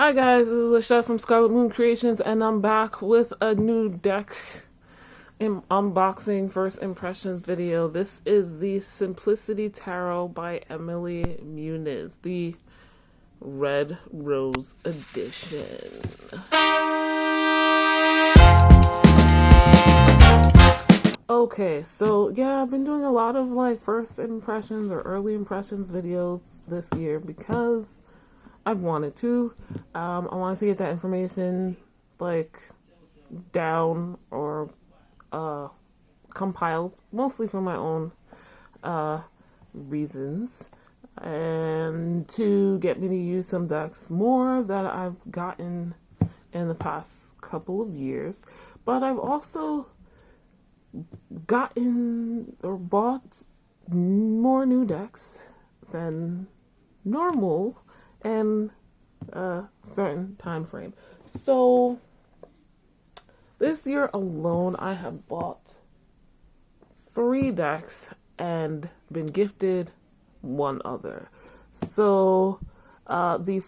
Hi guys, this is Lashette from Scarlet Moon Creations, and I'm back with a new deck in unboxing first impressions video. This is the Simplicity Tarot by Emilie Muniz, the Red Rose edition. Okay, so yeah, I've been doing a lot of like first impressions or early impressions videos this year because I've wanted to. I wanted to get that information like down or compiled, mostly for my own reasons, and to get me to use some decks more that I've gotten in the past couple of years. But I've also gotten or bought more new decks than normal in a certain time frame. So this year alone I have bought 3 decks and been gifted one other. So the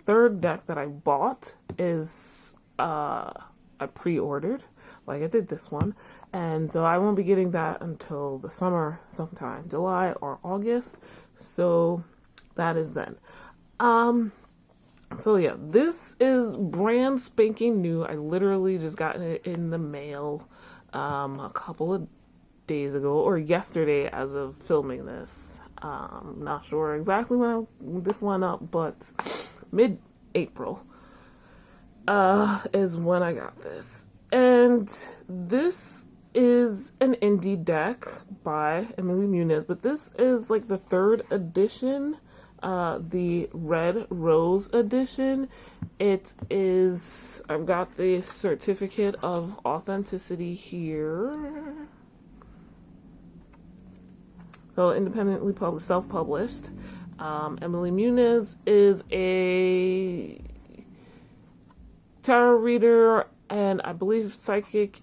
third deck that I bought is I pre-ordered, like I did this one, and so I won't be getting that until the summer sometime, July or August. So that is then. So yeah, this is brand spanking new. I literally just got it in the mail a couple of days ago, or yesterday as of filming this. Not sure exactly when this went up, but mid-April is when I got this. And this is an indie deck by Emilie Muniz, but this is like the 3rd edition, the Red Rose edition. It is, I've got the certificate of authenticity here. So independently published, self-published. Emilie Muniz is a tarot reader and I believe psychic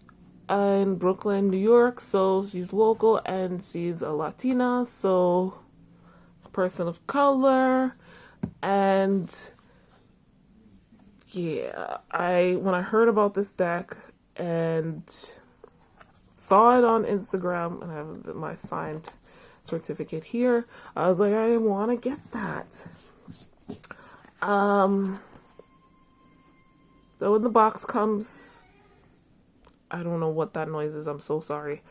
in Brooklyn, New York. So she's local and she's a Latina, so a person of color. And yeah, when I heard about this deck and saw it on Instagram, and I have my signed certificate here, I was like, I want to get that. So when the box comes, I don't know what that noise is, I'm so sorry.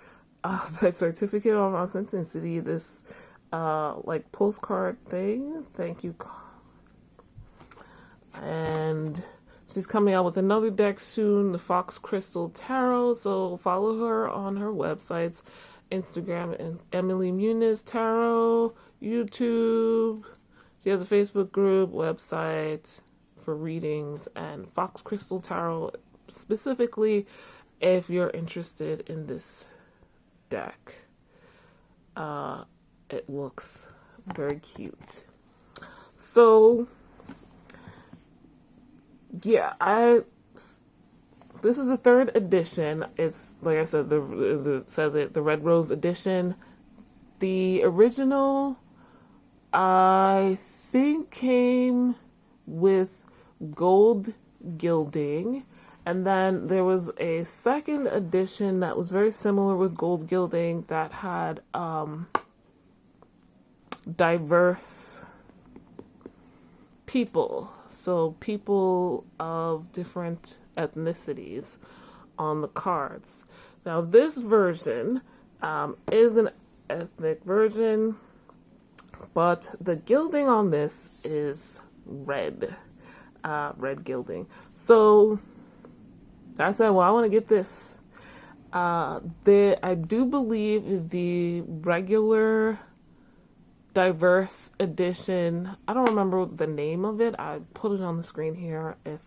The certificate of authenticity, this like postcard thing, thank you. And she's coming out with another deck soon, the Fox Crystal Tarot, so follow her on her websites, Instagram and Emilie Muniz Tarot, YouTube. She has a Facebook group, website for readings, and Fox Crystal Tarot specifically if you're interested in this deck. It looks very cute. So yeah, this is the 3rd edition. It's like I said, the Red Rose edition. The original I think came with gold gilding, and then there was a 2nd edition that was very similar with gold gilding that had diverse people, so people of different ethnicities on the cards. Now this version is an ethnic version, but the gilding on this is red gilding. So I said, well, I want to get this. I do believe the regular diverse edition, I don't remember the name of it, I put it on the screen here if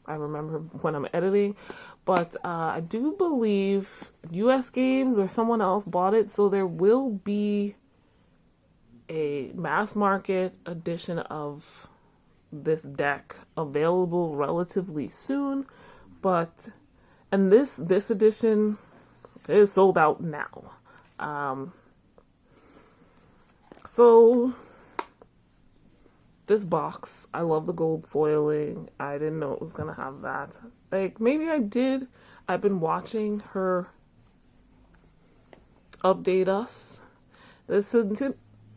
I remember when I'm editing, but I do believe US Games or someone else bought it, so there will be a mass market edition of this deck available relatively soon. But and this edition is sold out now. So this box. I love the gold foiling. I didn't know it was gonna have that. Like, maybe I did. I've been watching her update us.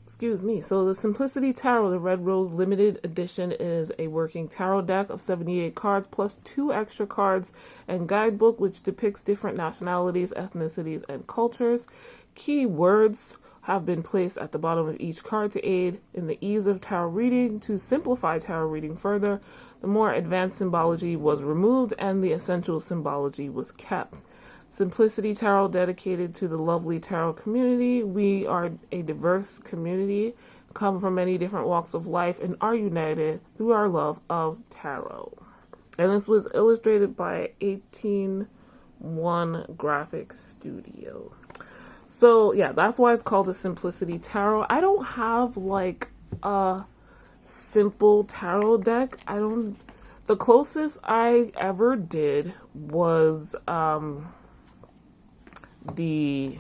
Excuse me. So the Simplicity Tarot, the Red Rose Limited Edition, is a working tarot deck of 78 cards plus 2 extra cards and guidebook, which depicts different nationalities, ethnicities, and cultures. Key words have been placed at the bottom of each card to aid in the ease of tarot reading. To simplify tarot reading further, the more advanced symbology was removed and the essential symbology was kept. Simplicity Tarot, dedicated to the lovely tarot community. We are a diverse community, come from many different walks of life, and are united through our love of tarot. And this was illustrated by 181 Graphic Studio. So yeah, that's why it's called the Simplicity Tarot. I don't have like a simple tarot deck. The closest I ever did was the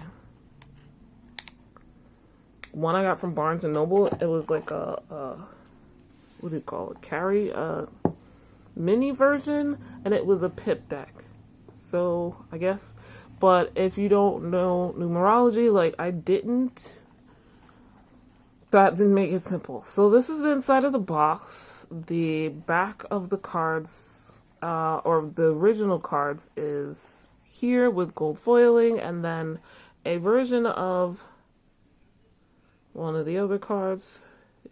one I got from Barnes and Noble. It was like a what do you call it? A mini version, and it was a pip deck. So I guess, but if you don't know numerology, like I didn't, that didn't make it simple. So this is the inside of the box. The back of the cards, or the original cards, is here with gold foiling, and then a version of one of the other cards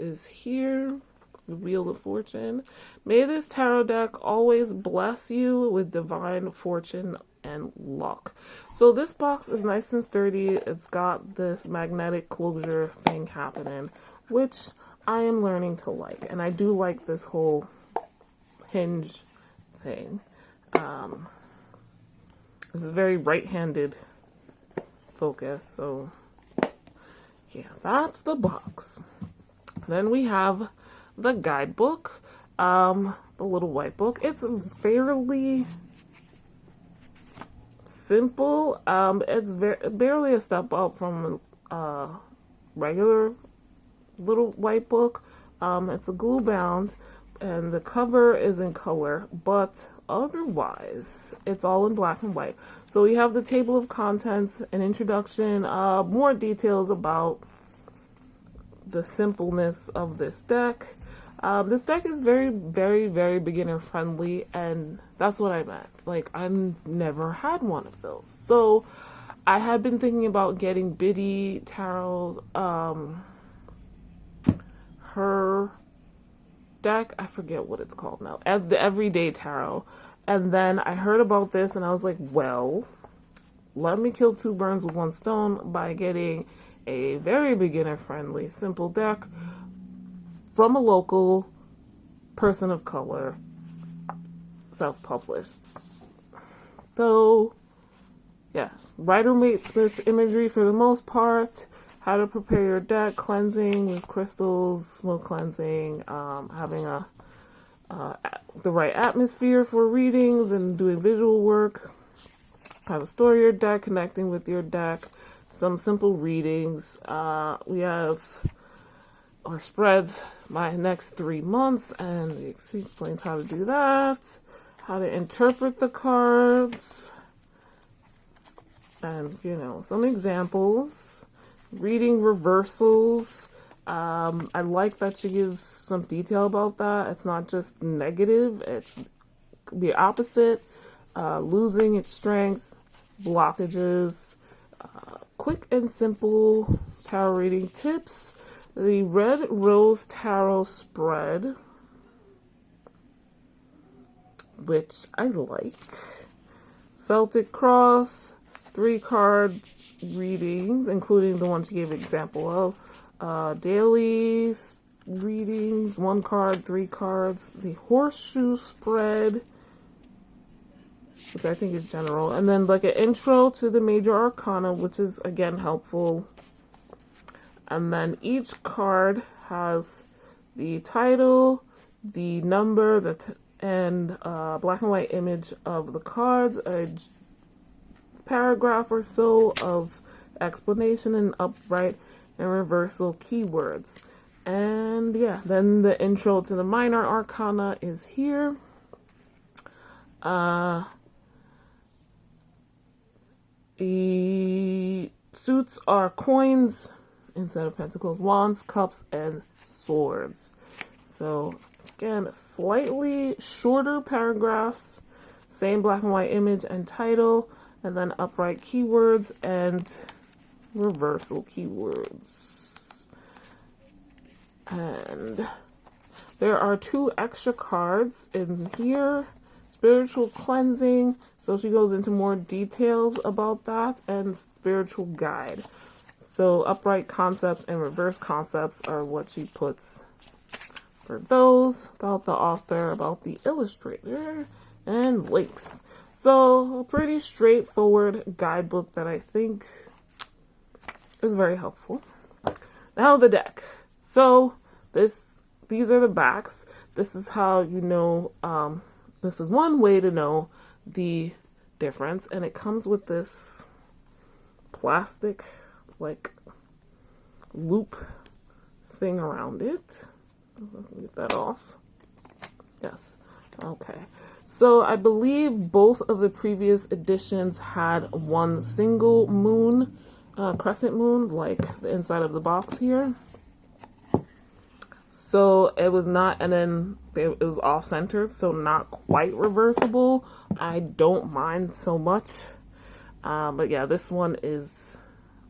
is here, the Wheel of Fortune. May this tarot deck always bless you with divine fortune and luck. So this box is nice and sturdy. It's got this magnetic closure thing happening, which I am learning to like, and I do like this whole hinge thing. This is very right-handed focus, so yeah, that's the box. Then we have the guidebook, the little white book. It's fairly simple. It's barely a step up from a regular little white book. It's a glue bound, and the cover is in color, but otherwise it's all in black and white. So we have the table of contents, an introduction, more details about the simpleness of this deck. This deck is very, very, very beginner friendly, and that's what I meant. Like, I've never had one of those. So I had been thinking about getting Biddy Tarot's her deck, I forget what it's called now, the Everyday Tarot. And then I heard about this and I was like, well, let me kill two birds with one stone by getting a very beginner friendly simple deck from a local person of color, self-published. So yeah, Rider Waite Smith imagery for the most part. How to prepare your deck, cleansing with crystals, smoke cleansing, having the right atmosphere for readings and doing visual work, how to store your deck, connecting with your deck, some simple readings. We have our spreads my next 3 months, and it explains how to do that, how to interpret the cards, and, you know, some examples. Reading reversals. I like that she gives some detail about that. It's not just negative. It's could be opposite. Losing its strength, blockages, quick and simple tarot reading tips. The Red Rose Tarot spread, which I like. Celtic Cross, 3-card readings, including the ones she gave an example of. Daily readings, 1 card, 3 cards. The Horseshoe spread, which I think is general. And then like an intro to the major arcana, which is again helpful. And then each card has the title, the number, and black and white image of the cards, a paragraph or so of explanation, and upright and reversal keywords. And yeah, then the intro to the minor arcana is here. The suits are coins instead of pentacles, wands, cups, and swords. So again, slightly shorter paragraphs, same black and white image and title, and then upright keywords and reversal keywords. And there are 2 extra cards in here. Spiritual cleansing, so she goes into more details about that, and spiritual guide. So upright concepts and reverse concepts are what she puts for those, about the author, about the illustrator, and links. So a pretty straightforward guidebook that I think is very helpful. Now the deck. So these are the backs. This is how you know, this is one way to know the difference, and it comes with this plastic like loop thing around it. Let me get that off. Yes. Okay. So I believe both of the previous editions had one single moon, crescent moon, like the inside of the box here. So it was not, and then it was off center, so not quite reversible. I don't mind so much. But yeah, this one is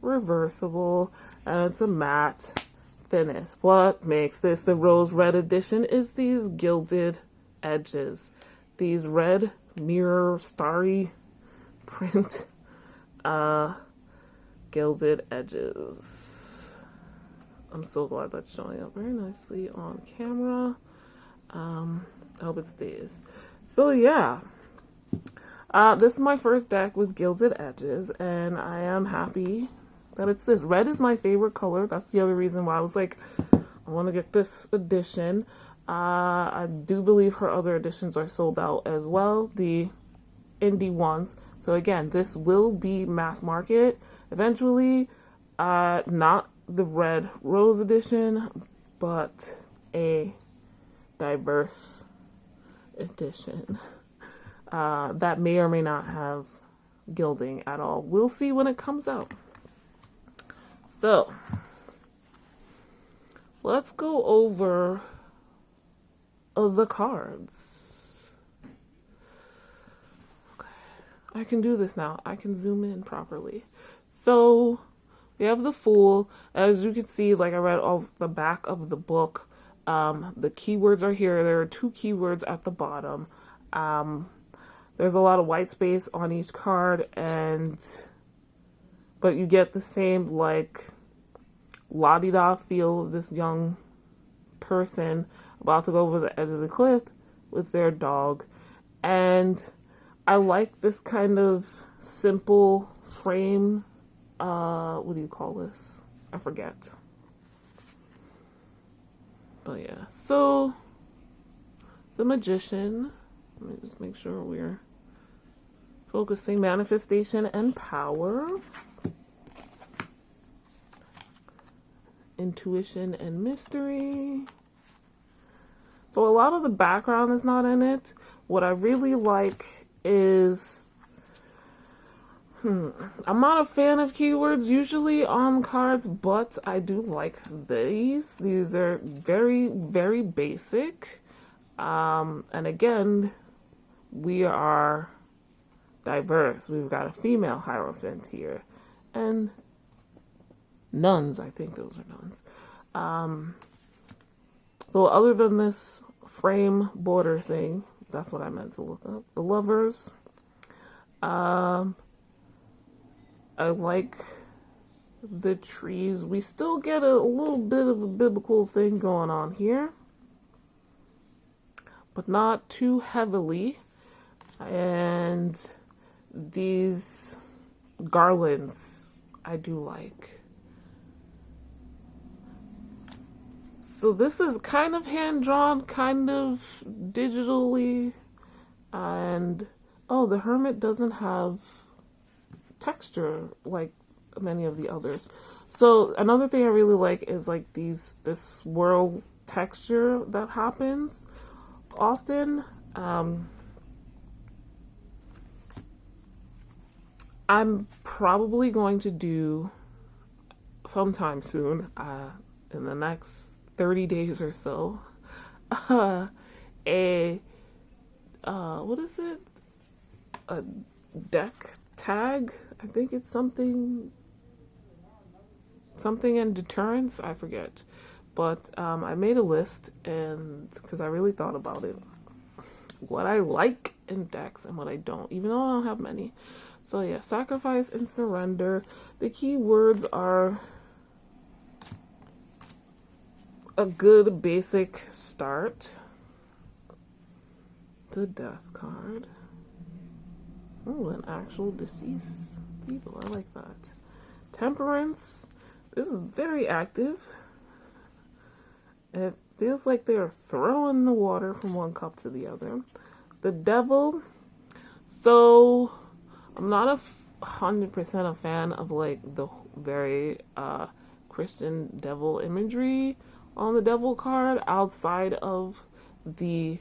reversible, and it's a matte finish. What makes this the rose red edition is these gilded edges. These red mirror starry print gilded edges. I'm so glad that's showing up very nicely on camera. I hope it stays. So yeah, this is my first deck with gilded edges, and I am happy that it's this. Red is my favorite color. That's the other reason why I was like, I want to get this edition. I do believe her other editions are sold out as well, the indie ones. So again, this will be mass market eventually. Not the red rose edition, but a diverse edition that may or may not have gilding at all. We'll see when it comes out. So let's go over the cards. Okay. I can do this now. I can zoom in properly. So we have the Fool. As you can see, like I read off the back of the book, the keywords are here. There are 2 keywords at the bottom. There's a lot of white space on each card, but you get the same like la-di-da feel of this young person about to go over the edge of the cliff with their dog. And I like this kind of simple frame. What do you call this? I forget. But yeah, so the Magician. Let me just make sure we're focusing. Manifestation and power. Intuition and mystery. So a lot of the background is not in it. What I really like is, I'm not a fan of keywords usually on cards, but I do like these. These are very, very basic. And again, we are diverse. We've got a female Hierophant here. And nuns, I think those are nuns. So other than this frame border thing, that's what I meant to look up. The Lovers. I like the trees. We still get a little bit of a biblical thing going on here, but not too heavily. And these garlands I do like. So this is kind of hand-drawn, kind of digitally, and oh, the Hermit doesn't have texture like many of the others. So another thing I really like is like this swirl texture that happens often. I'm probably going to do sometime soon, in the next 30 days or so, what is it? A deck tag? I think it's something in deterrence. I forget. But I made a list, and because I really thought about it, what I like in decks and what I don't, even though I don't have many. So yeah, sacrifice and surrender. The key words are a good basic start. The death card. Oh, an actual deceased people. I like that. Temperance. This is very active. It feels like they are throwing the water from one cup to the other. The devil. So I'm not 100% a fan of like the very Christian devil imagery on the devil card outside of the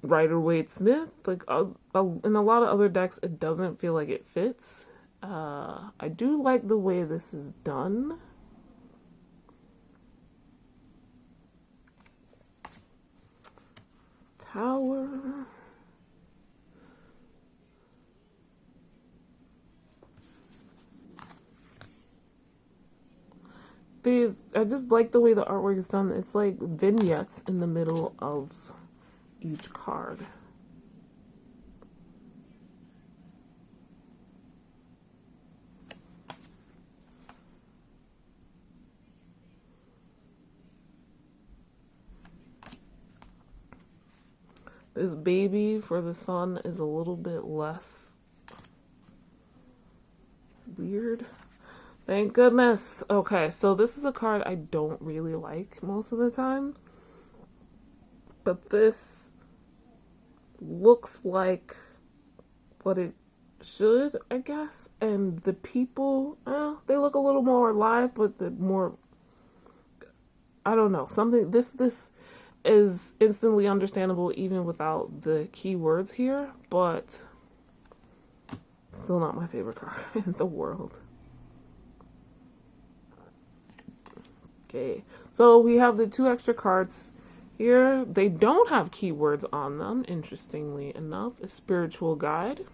Rider-Waite-Smith. Like in a lot of other decks, it doesn't feel like it fits. I do like the way this is done. Tower. I just like the way the artwork is done. It's like vignettes in the middle of each card. This baby for the sun is a little bit less weird. Thank goodness. Okay, so this is a card I don't really like most of the time. But this looks like what it should, I guess. And the people, they look a little more alive, but the more, I don't know, something, this is instantly understandable even without the keywords here, but still not my favorite card in the world. Okay, so we have the 2 extra cards here. They don't have keywords on them, interestingly enough. A spiritual guide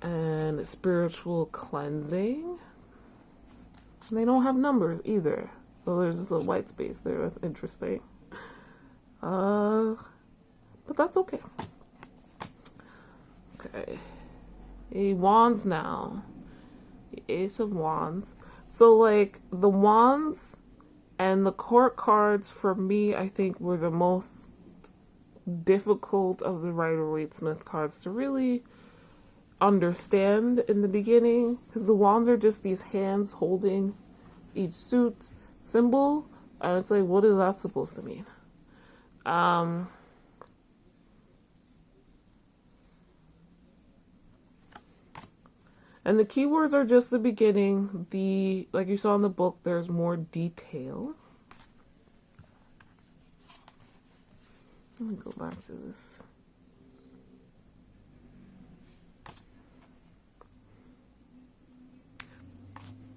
and a spiritual cleansing. And they don't have numbers either, so there's just a white space there. That's interesting. But that's okay. Okay, a wands now. The Ace of Wands. So, like, the wands and the court cards, for me, I think, were the most difficult of the Rider-Waite-Smith cards to really understand in the beginning. Because the wands are just these hands holding each suit symbol. And it's like, what is that supposed to mean? And the keywords are just the beginning. Like you saw in the book, there's more detail. Let me go back to this.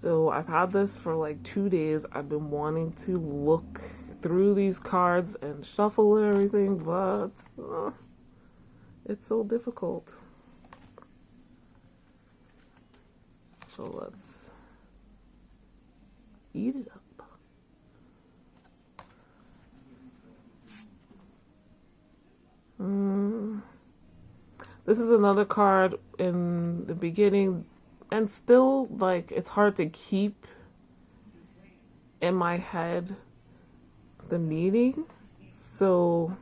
So I've had this for like 2 days. I've been wanting to look through these cards and shuffle and everything, but it's so difficult. So let's eat it up. This is another card in the beginning, and still, like, it's hard to keep in my head the meaning. So,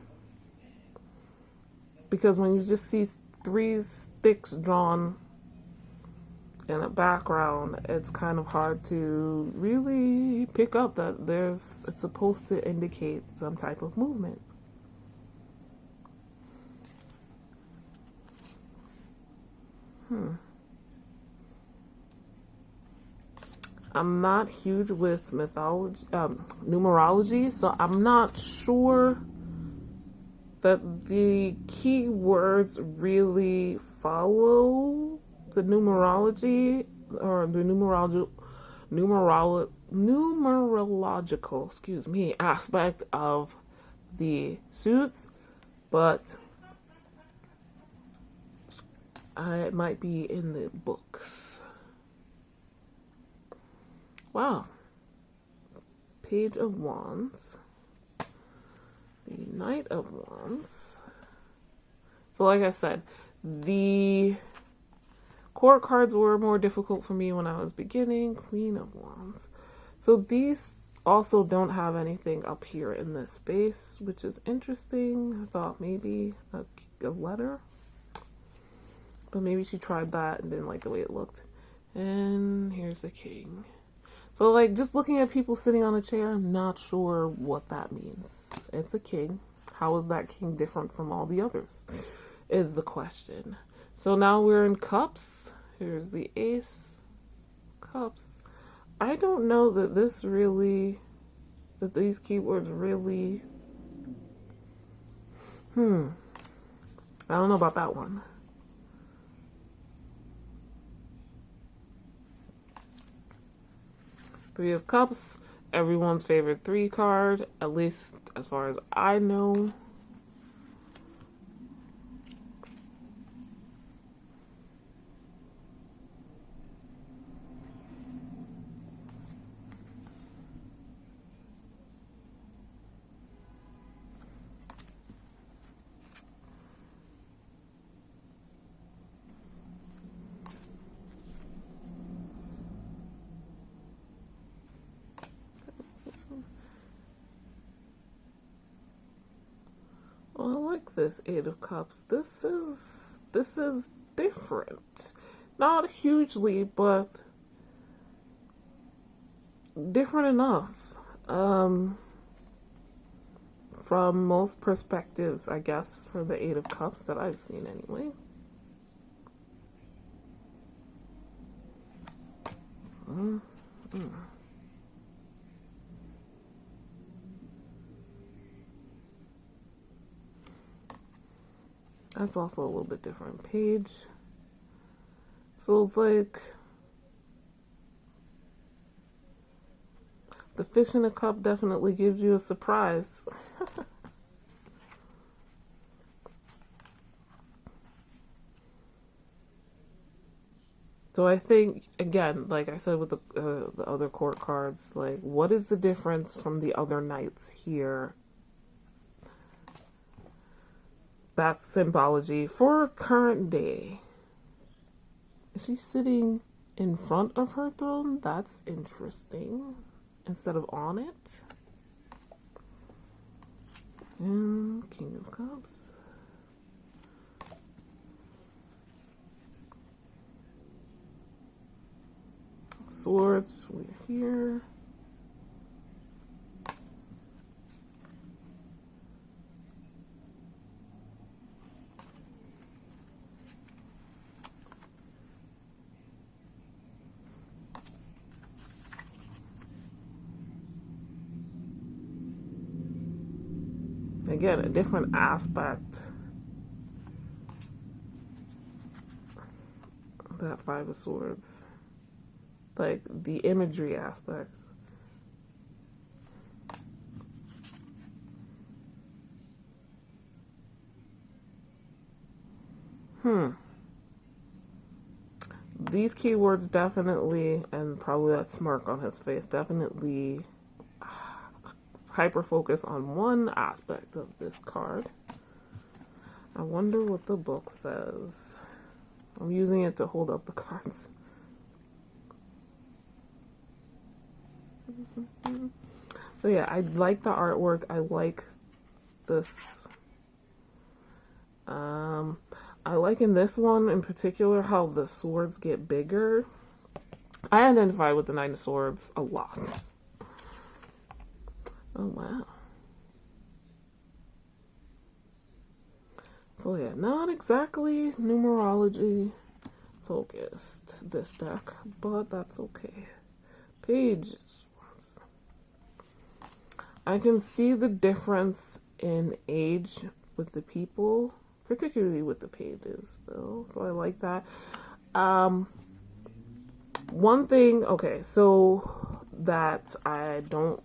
because when you just see 3 sticks drawn in a background, it's kind of hard to really pick up that it's supposed to indicate some type of movement. I'm not huge with numerology, so I'm not sure that the keywords really follow the numerology or the numerological, aspect of the suits, but it might be in the books. Wow. Page of Wands. The Knight of Wands. So like I said, the court cards were more difficult for me when I was beginning. Queen of Wands. So these also don't have anything up here in this space, which is interesting. I thought maybe a letter. But maybe she tried that and didn't like the way it looked. And here's the king. So, like, just looking at people sitting on a chair, I'm not sure what that means. It's a king. How is that king different from all the others? Is the question. So now we're in cups. Here's the ace. Cups. I don't know that these keywords really... I don't know about that one. Three of Cups, everyone's favorite 3 card, at least as far as I know. Well, I like this 8 of Cups. This is different. Not hugely, but different enough. From most perspectives, I guess, for the 8 of Cups that I've seen anyway. That's also a little bit different page. So it's like the fish in a cup definitely gives you a surprise. So I think, again, like I said with the other court cards, like, what is the difference from the other knights here? That's symbology for current day. Is she sitting in front of her throne? That's interesting. Instead of on it. And King of Cups. Swords, we're here. Again, a different aspect. That 5 of Swords. Like, the imagery aspect. These keywords definitely, and probably that smirk on his face, definitely hyper focus on one aspect of this card. I wonder what the book says. I'm using it to hold up the cards. So yeah, I like the artwork. I like this. I like in this one in particular how the swords get bigger. I identify with the Knight of Swords a lot. Oh wow. So yeah, not exactly numerology focused, this deck, but that's okay. Pages. I can see the difference in age with the people, particularly with the pages, though, so I like that. One thing, okay, so that I don't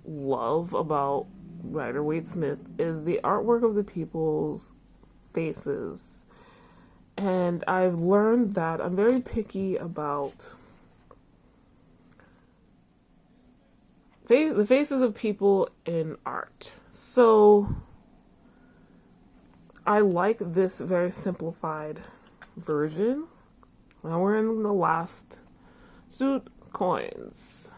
love about Rider-Waite-Smith is the artwork of the people's faces. And I've learned that I'm very picky about the faces of people in art. So I like this very simplified version. Now we're in the last suit, coins.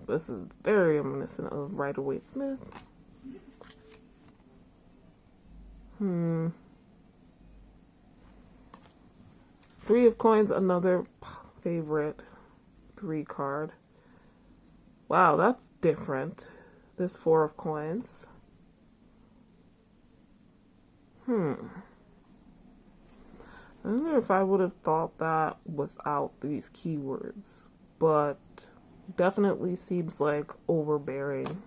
This is very reminiscent of Rider-Waite-Smith. 3 of coins, another favorite 3 card. Wow, that's different. This 4 of coins. I wonder if I would have thought that without these keywords, but definitely seems like overbearing.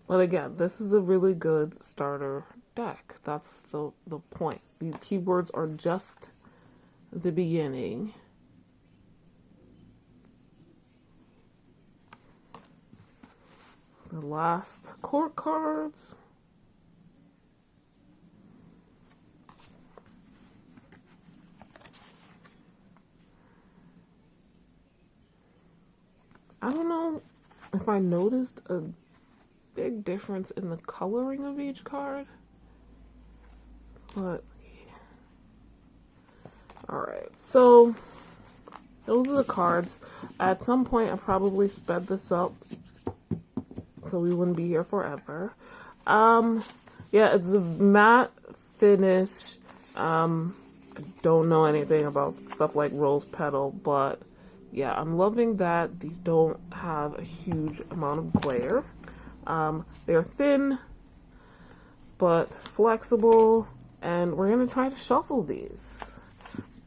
But again, this is a really good starter deck. That's the point. These keywords are just the beginning. The last court cards. I don't know if I noticed a big difference in the coloring of each card, but yeah. Alright, so those are the cards. At some point I probably sped this up so we wouldn't be here forever. Yeah, it's a matte finish. I don't know anything about stuff like rose petal, but yeah, I'm loving that these don't have a huge amount of glare. They're thin, but flexible, and we're going to try to shuffle these.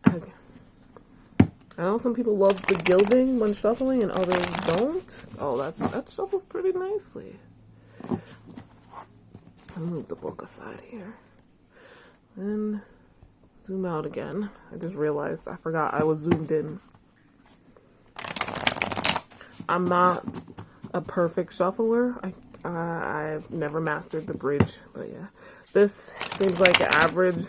I know some people love the gilding when shuffling and others don't. Oh, that shuffles pretty nicely. I'll move the book aside here. And zoom out again. I just realized I forgot I was zoomed in. I'm not a perfect shuffler. I've never mastered the bridge, but yeah. This seems like an average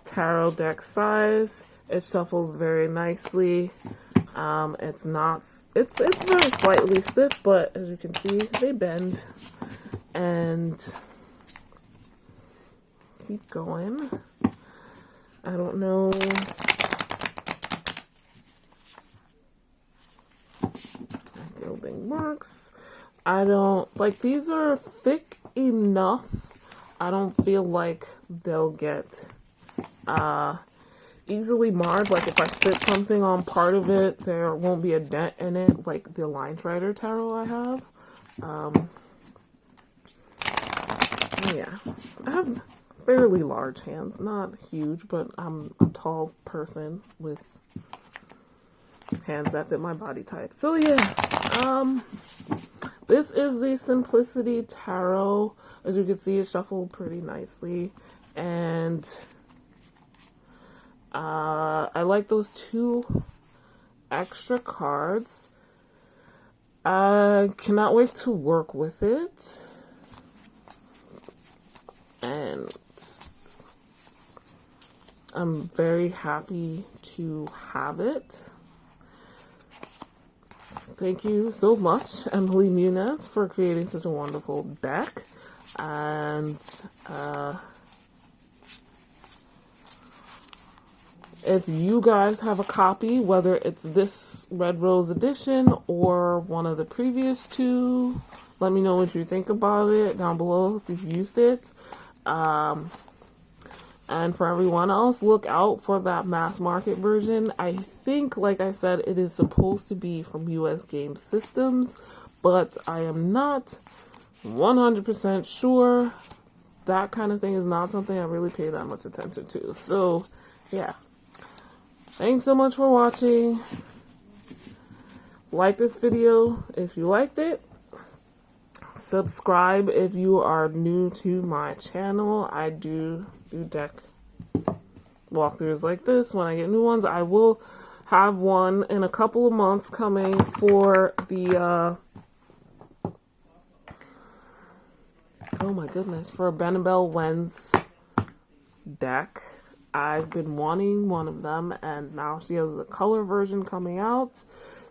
tarot deck size. It shuffles very nicely. It's very slightly stiff, but as you can see, they bend. And keep going. I don't know. Gilding works. I don't like these are thick enough. I don't feel like they'll get easily marred. Like if I sit something on part of it, there won't be a dent in it, like the Line Strider tarot I have. Yeah, I have fairly large hands, not huge, but I'm a tall person with hands that fit my body type. So yeah, this is the Simplicity Tarot. As you can see, it shuffled pretty nicely, and I like those 2 extra cards. I cannot wait to work with it, and I'm very happy to have it. Thank you so much, Emilie Muniz, for creating such a wonderful deck. And If you guys have a copy, whether it's this Red Rose edition or one of the previous two, let me know what you think about it down below if you've used it. And for everyone else, look out for that mass market version. I think, like I said, it is supposed to be from US Game Systems, but I am not 100% sure. That kind of thing is not something I really pay that much attention to. So, yeah. Thanks so much for watching. Like this video if you liked it. Subscribe if you are new to my channel. I do deck walkthroughs like this when I get new ones. I will have one in a couple of months coming for the oh my goodness, for Benabel Wen's deck. I've been wanting one of them, and now she has a color version coming out.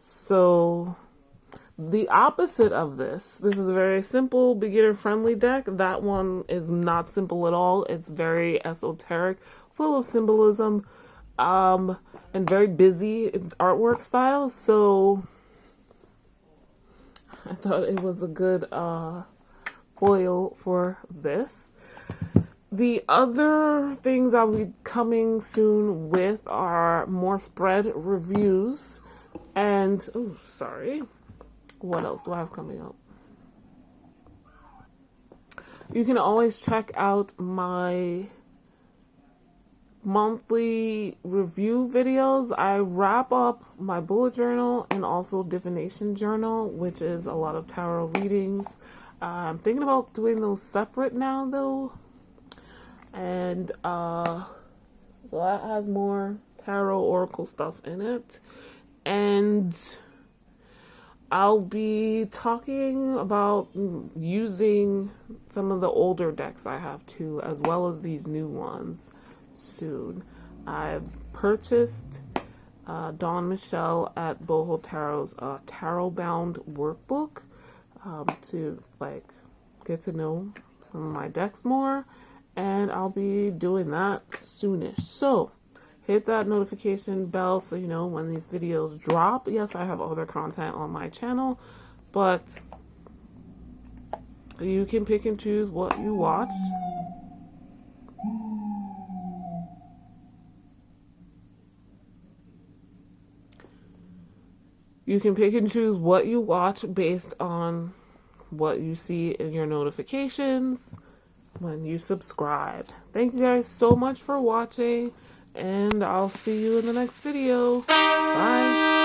So the opposite of this is a very simple, beginner-friendly deck. That one is not simple at all. It's very esoteric, full of symbolism, and very busy artwork style. So I thought it was a good foil for this. The other things I'll be coming soon with are more spread reviews. And, oh, sorry. What else do I have coming up? You can always check out my monthly review videos. I wrap up my bullet journal and also divination journal, which is a lot of tarot readings. I'm thinking about doing those separate now, though. And so that has more tarot oracle stuff in it. And I'll be talking about using some of the older decks I have too, as well as these new ones soon. I've purchased Dawn Michelle at Boho Tarot's Tarot Bound workbook to like get to know some of my decks more. And I'll be doing that soonish. So, hit that notification bell so you know when these videos drop. Yes, I have other content on my channel, but you can pick and choose what you watch. You can pick and choose what you watch based on what you see in your notifications when you subscribe. Thank you guys so much for watching, and I'll see you in the next video. Bye.